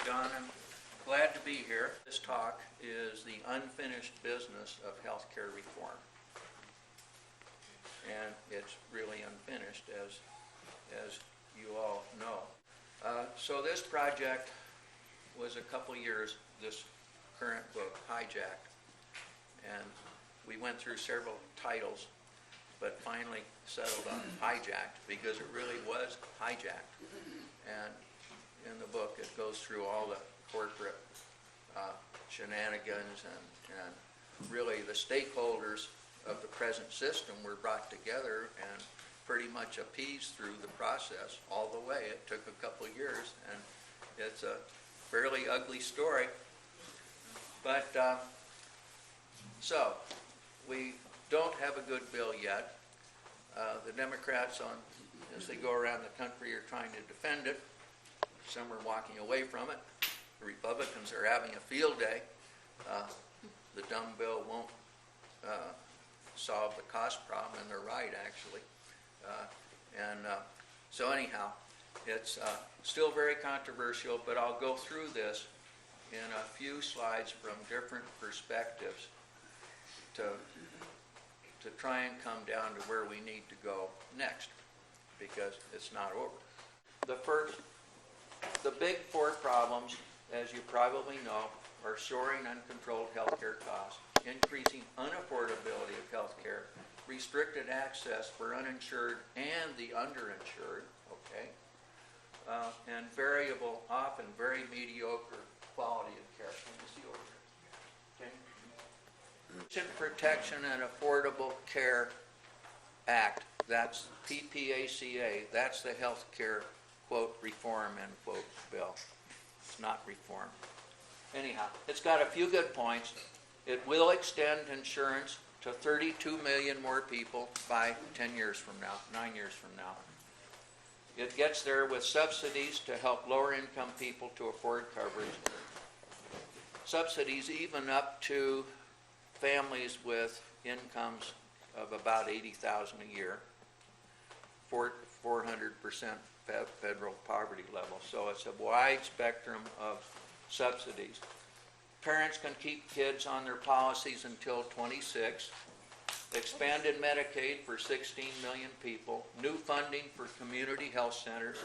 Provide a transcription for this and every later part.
John. I'm glad to be here. This talk is the unfinished business of healthcare reform. And it's really unfinished, as you all know. So this project was a couple years, this current book, Hijacked. And we went through several titles, but finally settled on Hijacked because it really was hijacked. And in the book, it goes through all the corporate shenanigans and really the stakeholders of the present system were brought together and pretty much appeased through the process all the way. It took a couple of years, and it's a fairly ugly story. But so we don't have a good bill yet. The Democrats, as they go around the country, are trying to defend it. Some are walking away from it. The Republicans are having a field day. The dumb bill won't solve the cost problem, and they're right, actually. So anyhow, it's still very controversial, but I'll go through this in a few slides from different perspectives to try and come down to where we need to go next, because it's not over. The big four problems, as you probably know, are soaring uncontrolled healthcare costs, increasing unaffordability of healthcare, restricted access for uninsured and the underinsured, okay, and variable, often very mediocre quality of care. Can you see over here? Okay. Patient Protection and Affordable Care Act, that's PPACA, that's the healthcare, quote, reform, end quote, bill. It's not reform. Anyhow, it's got a few good points. It will extend insurance to 32 million more people by 10 years from now, 9 years from now. It gets there with subsidies to help lower income people to afford coverage. Subsidies even up to families with incomes of about $80,000 a year, 400% federal poverty level. So it's a wide spectrum of subsidies. Parents can keep kids on their policies until 26. Expanded Medicaid for 16 million people. New funding for community health centers.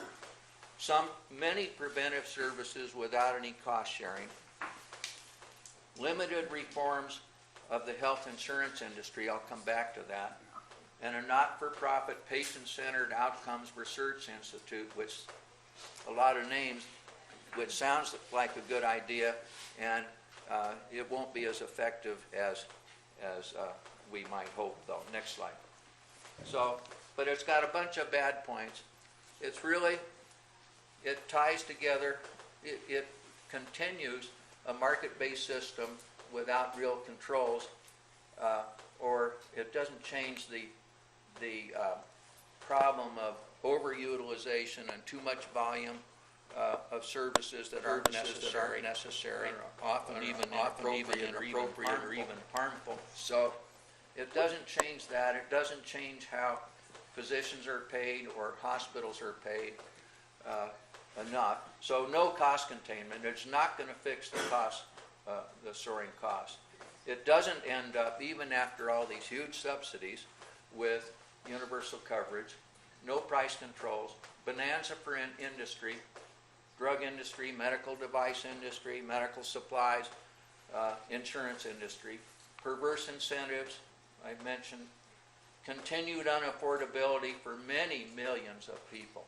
Many preventive services without any cost sharing. Limited reforms of the health insurance industry. I'll come back to that. And a not-for-profit patient-centered outcomes research institute, which a lot of names, which sounds like a good idea, and it won't be as effective as we might hope, though. Next slide. So, but it's got a bunch of bad points. It ties together, it continues a market-based system without real controls, or it doesn't change the problem of overutilization and too much volume of services that aren't necessary, often even inappropriate or even harmful. So it doesn't change that. It doesn't change how physicians are paid or hospitals are paid enough. So no cost containment. It's not going to fix the cost, the soaring costs. It doesn't end up, even after all these huge subsidies, with universal coverage, no price controls, bonanza for industry, drug industry, medical device industry, medical supplies, insurance industry, perverse incentives, I mentioned, continued unaffordability for many millions of people,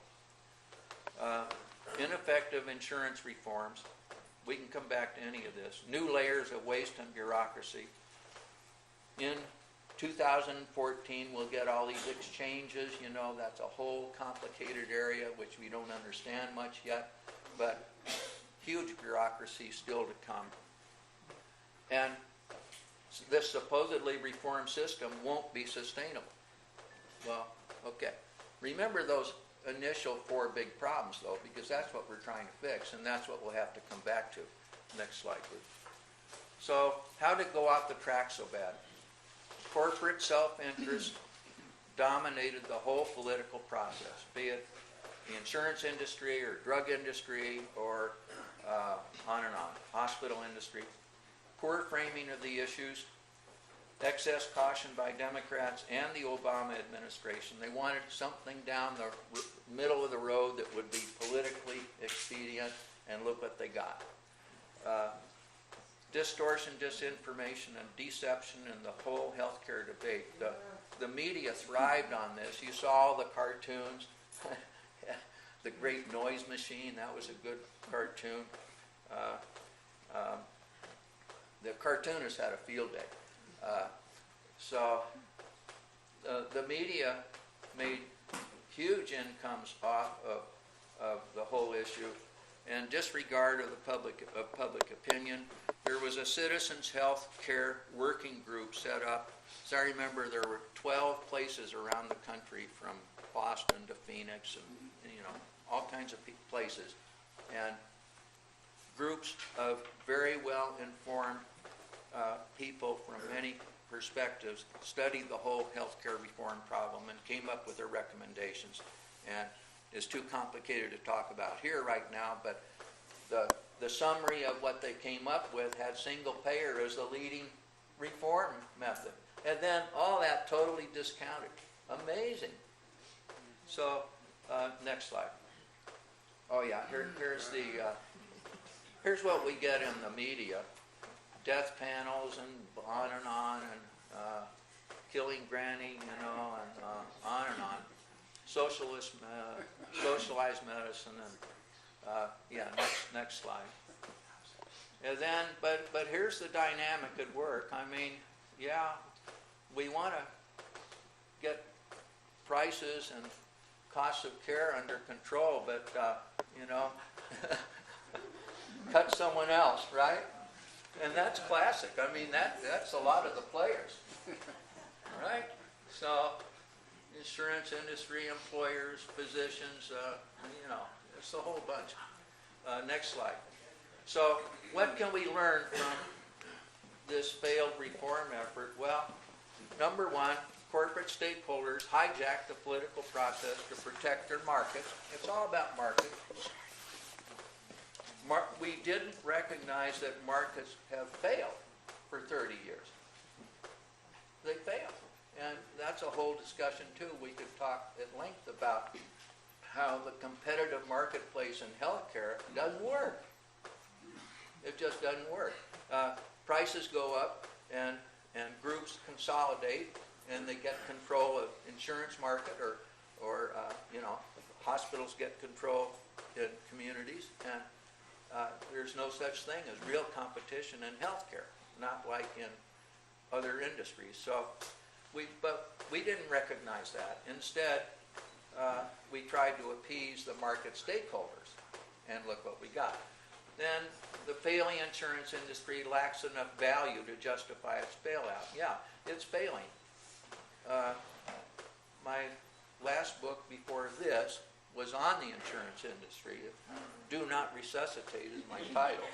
ineffective insurance reforms. We can come back to any of this. New layers of waste and bureaucracy. In 2014, we'll get all these exchanges. You know, that's a whole complicated area which we don't understand much yet, but huge bureaucracy still to come. And this supposedly reformed system won't be sustainable. Well, okay. Remember those initial four big problems, though, because that's what we're trying to fix, and that's what we'll have to come back to. Next slide, please. So, how did it go off the track so bad? Corporate self-interest dominated the whole political process, be it the insurance industry or drug industry or on and on, hospital industry. Poor framing of the issues, excess caution by Democrats and the Obama administration. They wanted something down the middle of the road that would be politically expedient, and look what they got. Distortion, disinformation, and deception in the whole healthcare debate. The media thrived on this. You saw all the cartoons. The Great Noise Machine, that was a good cartoon. The cartoonists had a field day. So the media made huge incomes off of the whole issue and disregard of the public opinion. There was a citizens health care working group set up. So I remember there were 12 places around the country, from Boston to Phoenix, and all kinds of places, and groups of very well informed people from many perspectives studied the whole healthcare reform problem and came up with their recommendations. And it's too complicated to talk about here right now, but the summary of what they came up with had single payer as the leading reform method. And then all that totally discounted. Amazing. So, next slide. Oh yeah, here's what we get in the media. Death panels and on, and killing Granny, and on and on. Socialized medicine, and yeah, next slide. And then, but here's the dynamic at work. I mean, yeah, we want to get prices and costs of care under control, but cut someone else, right? And that's classic. I mean, that's a lot of the players, right? So, insurance industry, employers, physicians, it's a whole bunch. Next slide. So, what can we learn from this failed reform effort? Well, number one, corporate stakeholders hijack the political process to protect their markets. It's all about markets. We didn't recognize that markets have failed for 30 years. They failed. And that's a whole discussion too. We could talk at length about how the competitive marketplace in healthcare doesn't work. It just doesn't work. Prices go up and groups consolidate and they get control of insurance market or hospitals get control in communities, and there's no such thing as real competition in healthcare, not like in other industries. So we didn't recognize that. Instead, we tried to appease the market stakeholders, and look what we got. Then the failing insurance industry lacks enough value to justify its bailout. Yeah, it's failing. My last book before this was on the insurance industry. Do Not Resuscitate is my title.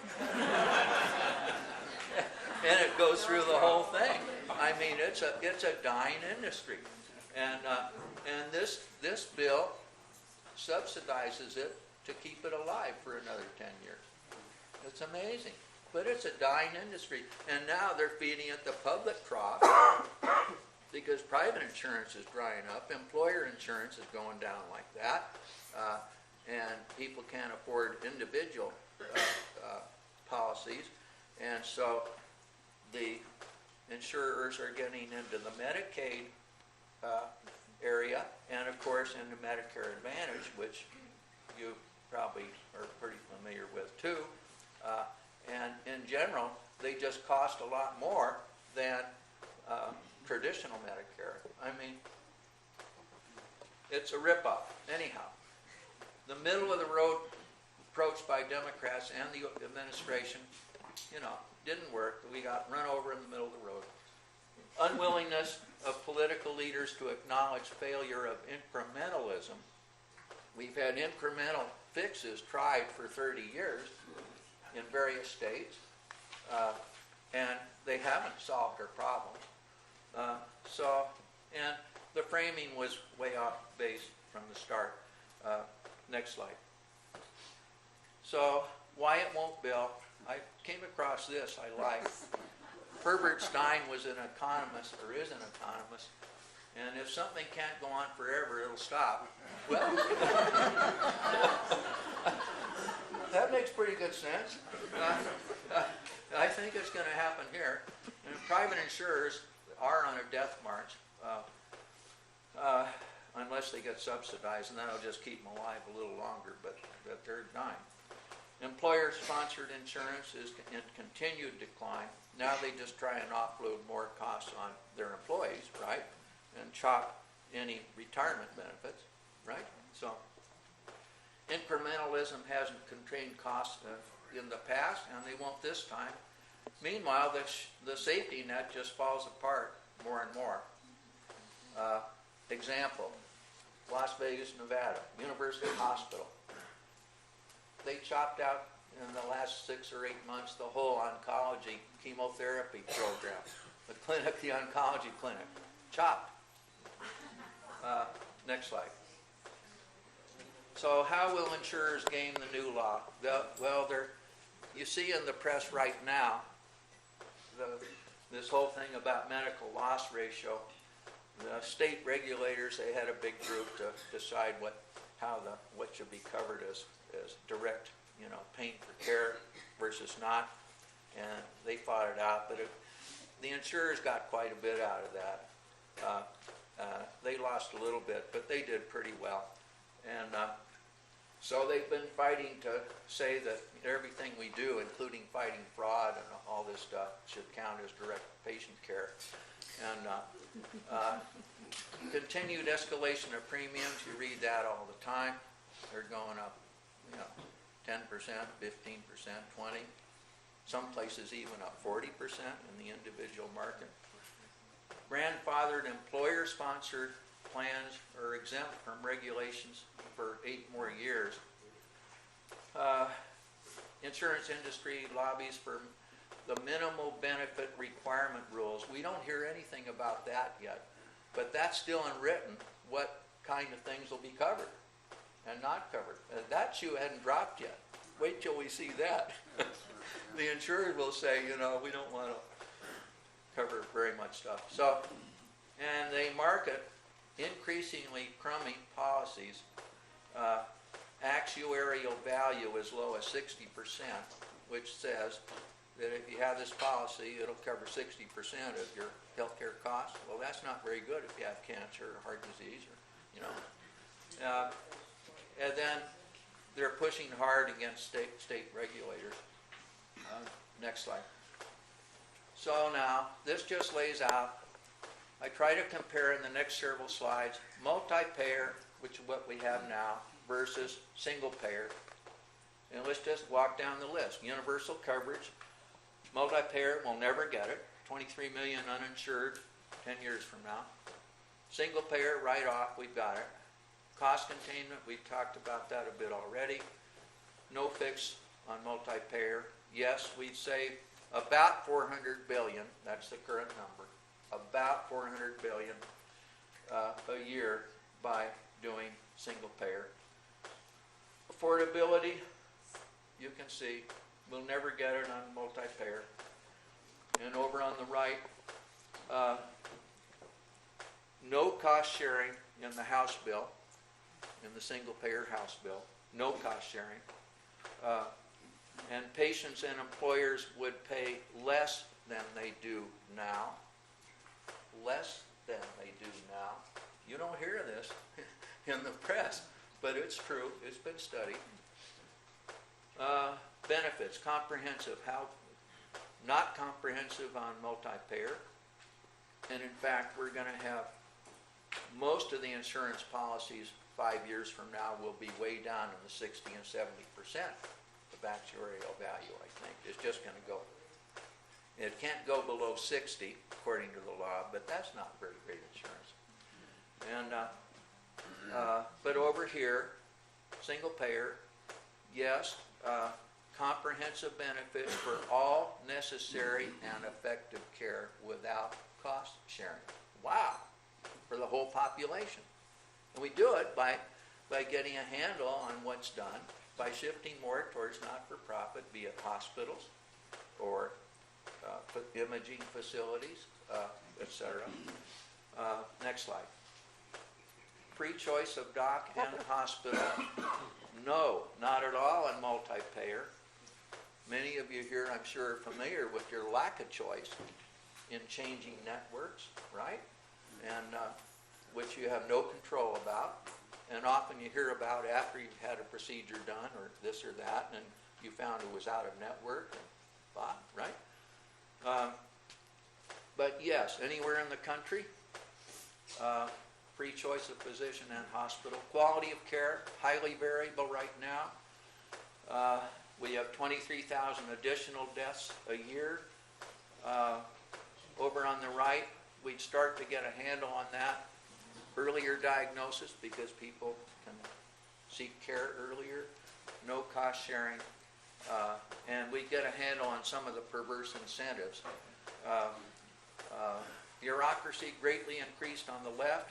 And it goes through the whole thing. I mean, it's a dying industry. And this bill subsidizes it to keep it alive for another 10 years. It's amazing. But it's a dying industry. And now they're feeding it the public trough because private insurance is drying up. Employer insurance is going down like that. And people can't afford individual policies. And so the insurers are getting into the Medicaid area and, of course, into Medicare Advantage, which you probably are pretty familiar with too. And in general, they just cost a lot more than traditional Medicare. I mean, it's a ripoff. Anyhow, the middle of the road approach by Democrats and the administration, didn't work. We got run over in the middle of the road. Unwillingness of political leaders to acknowledge failure of incrementalism. We've had incremental fixes tried for 30 years in various states, and they haven't solved our problems. And the framing was way off base from the start. Next slide. So, why it won't bill, I came across this I like. Herbert Stein was an economist, or is an economist, and if something can't go on forever, it'll stop. Well, that makes pretty good sense. I think it's going to happen here. And private insurers are on a death march, unless they get subsidized, and that'll just keep them alive a little longer, but they're dying. Employer-sponsored insurance is in continued decline. Now they just try and offload more costs on their employees, right? And chop any retirement benefits, right? So incrementalism hasn't contained costs in the past, and they won't this time. Meanwhile, the safety net just falls apart more and more. Example, Las Vegas, Nevada, University Hospital. They chopped out in the last 6 or 8 months the whole oncology chemotherapy program. The clinic, the oncology clinic, chopped. Next slide. So how will insurers game the new law? Well, you see in the press right now, this whole thing about medical loss ratio. The state regulators, they had a big group to decide what should be covered as direct, paying for care versus not, and they fought it out. But the insurers got quite a bit out of that. They lost a little bit, but they did pretty well, and so they've been fighting to say that everything we do, including fighting fraud and all this stuff, should count as direct patient care. And continued escalation of premiums, you read that all the time. They're going up, 10%, 15%, 20%. Some places even up 40% in the individual market. Grandfathered employer-sponsored plans are exempt from regulations for 8 more years. Insurance industry lobbies for the minimal benefit requirement rules. We don't hear anything about that yet, but that's still unwritten, what kind of things will be covered and not covered. That shoe hadn't dropped yet. Wait till we see that. The insurers will say, we don't want to cover very much stuff. So, and they market increasingly crummy policies, actuarial value as low as 60%, which says that if you have this policy, it'll cover 60% of your healthcare costs. Well, that's not very good if you have cancer or heart disease, or, and then they're pushing hard against state regulators. Next slide. So now, this just lays out, I try to compare in the next several slides, multi-payer, which is what we have now, versus single payer. And let's just walk down the list. Universal coverage, multi-payer will never get it. 23 million uninsured 10 years from now. Single payer, right off, we've got it. Cost containment, we've talked about that a bit already. No fix on multi-payer. Yes, we'd save about 400 billion, that's the current number, about 400 billion a year by doing single payer. Affordability, you can see, we'll never get it on multi-payer. And over on the right, no cost sharing in the House bill, in the single payer House bill, no cost sharing. And patients and employers would pay less than they do now. Less than they do now. You don't hear this in the press, but it's true. It's been studied. Benefits, comprehensive. How not comprehensive on multi-payer. And in fact, we're going to have most of the insurance policies 5 years from now will be way down in the 60 and 70% of actuarial value, I think. It's just going to go. It can't go below 60, according to the law, but that's not very great insurance. And but over here, single payer, yes, comprehensive benefits for all necessary and effective care without cost sharing. Wow, for the whole population. And we do it by by getting a handle on what's done, by shifting more towards not-for-profit, be it hospitals or imaging facilities, etc. Next slide. Free choice of doc and hospital. No, not at all in multi-payer. Many of you here, I'm sure, are familiar with your lack of choice in changing networks, right? And which you have no control about. And often you hear about after you've had a procedure done or this or that, and you found it was out of network, and blah, right? But yes, anywhere in the country, free choice of physician and hospital. Quality of care, highly variable right now. We have 23,000 additional deaths a year. Over on the right, we'd start to get a handle on that. Earlier diagnosis, because people can seek care earlier. No cost sharing. And we get a handle on some of the perverse incentives. Bureaucracy greatly increased on the left,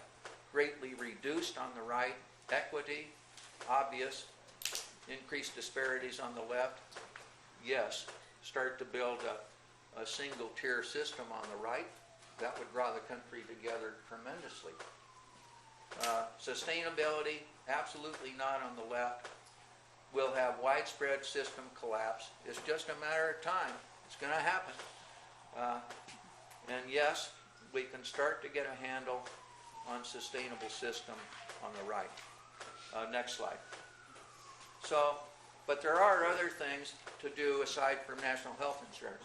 greatly reduced on the right. Equity, obvious. Increased disparities on the left. Yes, start to build a single tier system on the right. That would draw the country together tremendously. Sustainability, absolutely not on the left. We'll have widespread system collapse. It's just a matter of time. It's going to happen. And yes, we can start to get a handle on sustainable system on the right. Next slide. So, but there are other things to do aside from national health insurance.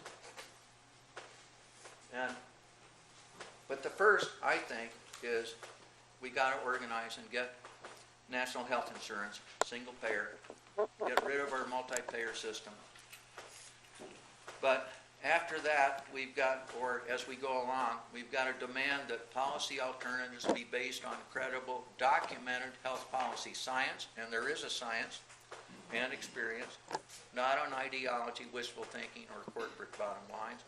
But the first, I think, is we got to organize and get national health insurance, single payer, get rid of our multi-payer system. But after that, we've got, or as we go along, we've got to demand that policy alternatives be based on credible, documented health policy science, and there is a science and experience, not on ideology, wishful thinking, or corporate bottom lines.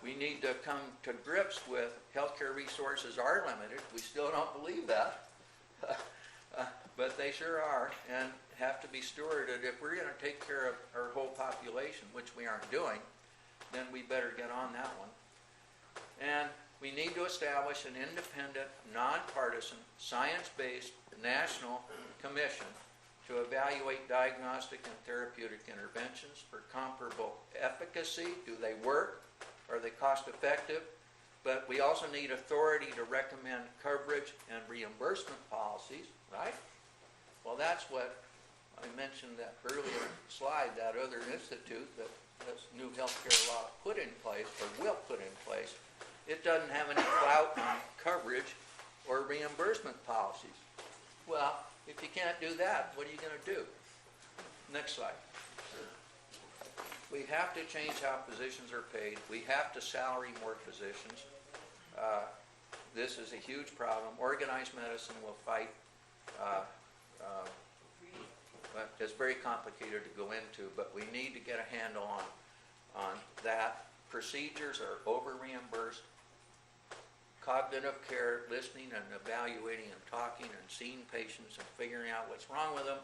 We need to come to grips with healthcare resources are limited. We still don't believe that, but they sure are, and have to be stewarded. If we're going to take care of our whole population, which we aren't doing, then we better get on that one. And we need to establish an independent, nonpartisan, science-based national commission to evaluate diagnostic and therapeutic interventions for comparable efficacy. Do they work? Are they cost-effective? But we also need authority to recommend coverage and reimbursement policies, right? Well, that's what I mentioned that earlier slide, that other institute that this new healthcare law put in place, or will put in place. It doesn't have any clout on coverage or reimbursement policies. Well, if you can't do that, what are you going to do? Next slide. We have to change how physicians are paid. We have to salary more physicians. This is a huge problem. Organized medicine will fight. But it's very complicated to go into, but we need to get a handle on that. Procedures are over-reimbursed. Cognitive care, listening and evaluating and talking and seeing patients and figuring out what's wrong with them,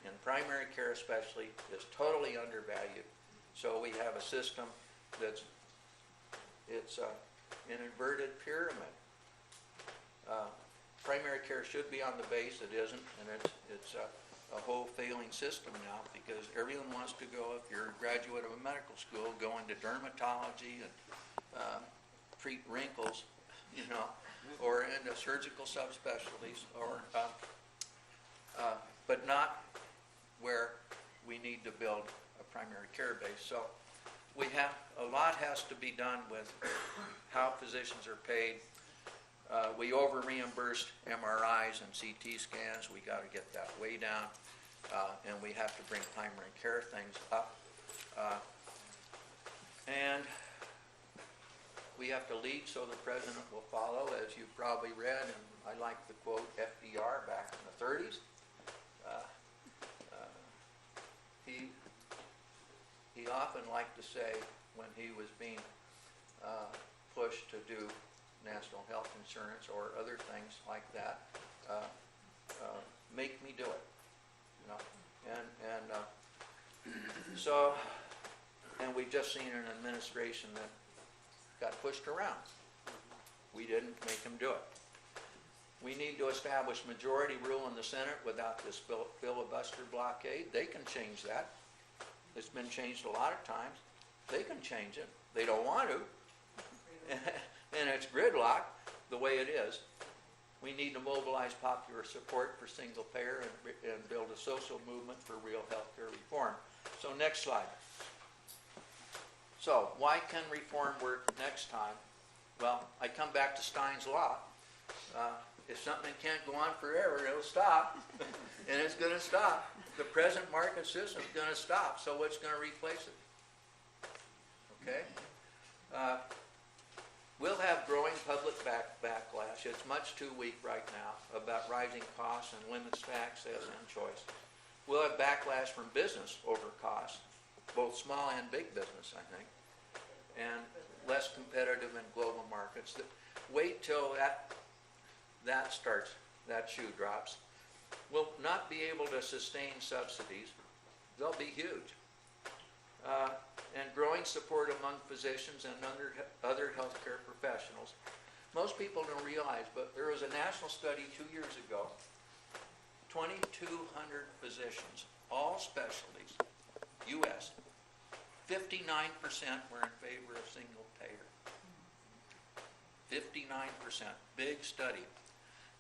in primary care especially, is totally undervalued. So we have a system that's an inverted pyramid. Primary care should be on the base. It isn't, and it's a whole failing system now because everyone wants to go, if you're a graduate of a medical school, go into dermatology and treat wrinkles, or into surgical subspecialties, or but not where we need to build a primary care base. So a lot has to be done with how physicians are paid. We over-reimbursed MRIs and CT scans. We got to get that way down, and we have to bring primary care things up. And we have to lead so the president will follow, as you've probably read, and I like the quote FDR back in the 30s. He often liked to say, when he was being pushed to do national health insurance or other things like that, make me do it. So, and we've just seen an administration that got pushed around. We didn't make them do it. We need to establish majority rule in the Senate without this filibuster blockade. They can change that. It's been changed a lot of times. They can change it. They don't want to. And it's gridlock the way it is. We need to mobilize popular support for single payer and build a social movement for real healthcare reform. So next slide. So why can reform work next time? Well, I come back to Stein's law. If something can't go on forever, it'll stop. And it's going to stop. The present market system is going to stop. So what's going to replace it? Okay? We'll have growing public backlash. It's much too weak right now about rising costs and limits to access and choice. We'll have backlash from business over costs, both small and big business, I think, and less competitive in global markets. Wait till that starts, that shoe drops. We'll not be able to sustain subsidies. They'll be huge. And growing support among physicians and other healthcare professionals. Most people don't realize, but there was a national study 2 years ago, 2,200 physicians, all specialties, U.S., 59% were in favor of single payer. 59%, big study.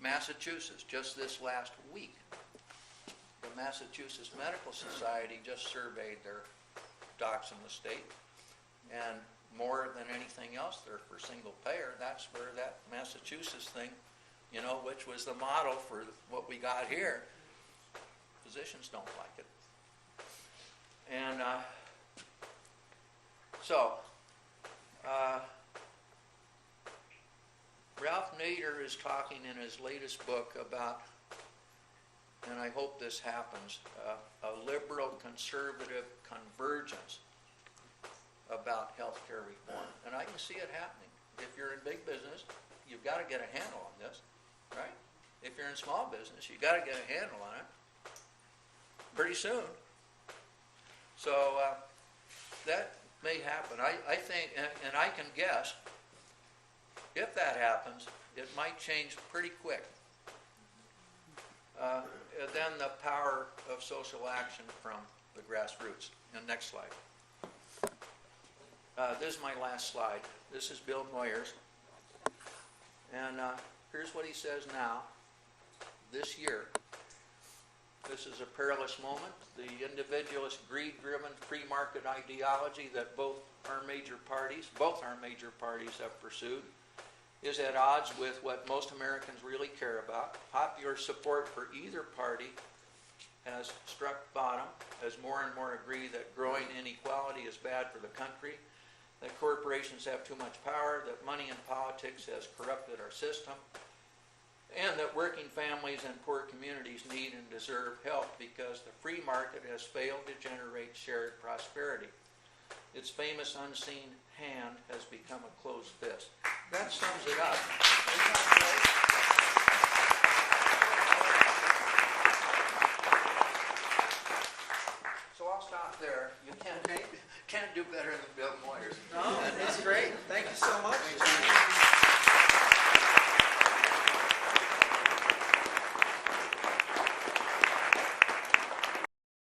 Massachusetts, just this last week, the Massachusetts Medical Society just surveyed their docs in the state, and more than anything else, they're for single payer. That's where that Massachusetts thing, which was the model for what we got here, physicians don't like it. And Ralph Nader is talking in his latest book about, and I hope this happens, a liberal-conservative convergence about healthcare reform. And I can see it happening. If you're in big business, you've got to get a handle on this, right? If you're in small business, you've got to get a handle on it pretty soon. So that may happen. I think, and I can guess, if that happens, it might change pretty quick. Then the power of social action from the grassroots. And next slide. This is my last slide. This is Bill Moyers. And here's what he says now. This year, this is a perilous moment. The individualist, greed-driven, free market ideology that both our major parties have pursued is at odds with what most Americans really care about. Popular support for either party has struck bottom as more and more agree that growing inequality is bad for the country, that corporations have too much power, that money in politics has corrupted our system, and that working families and poor communities need and deserve help because the free market has failed to generate shared prosperity. Its famous unseen hand has become a closed fist. That sums it up. So I'll stop there. You can't do better than Bill Moyers. No, that's great. Thank you so much.